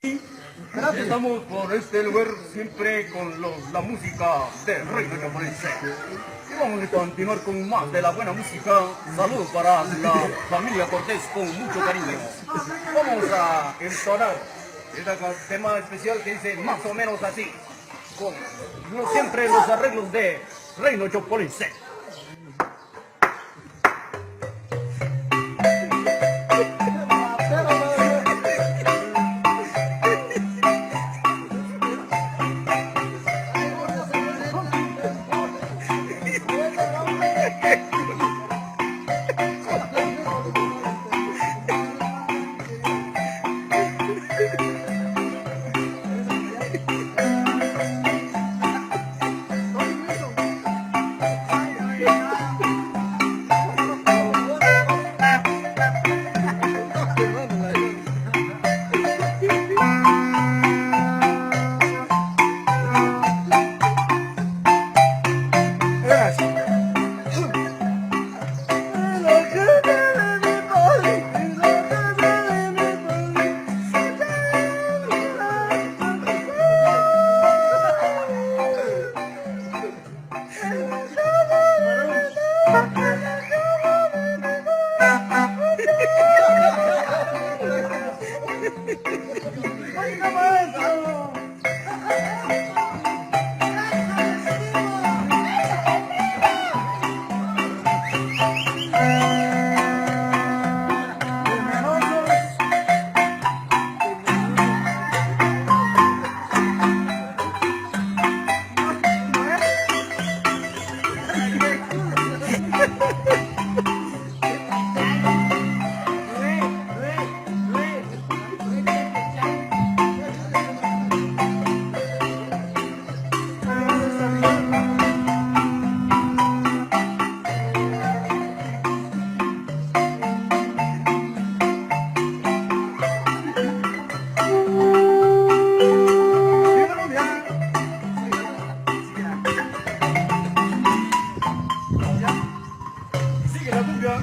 Estamos por este lugar siempre con la música de Reino Japonés. Y vamos a continuar con más de la buena música. Saludos para la familia Cortés con mucho cariño. Vamos a entonar este tema especial que dice más o menos así, con siempre los arreglos de Reino Japonés.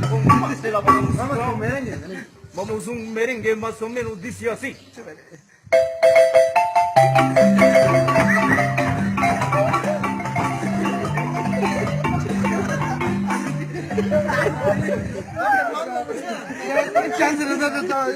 Con más de la buena música. Vamos un merengue más o menos dice así. Chance no está todo.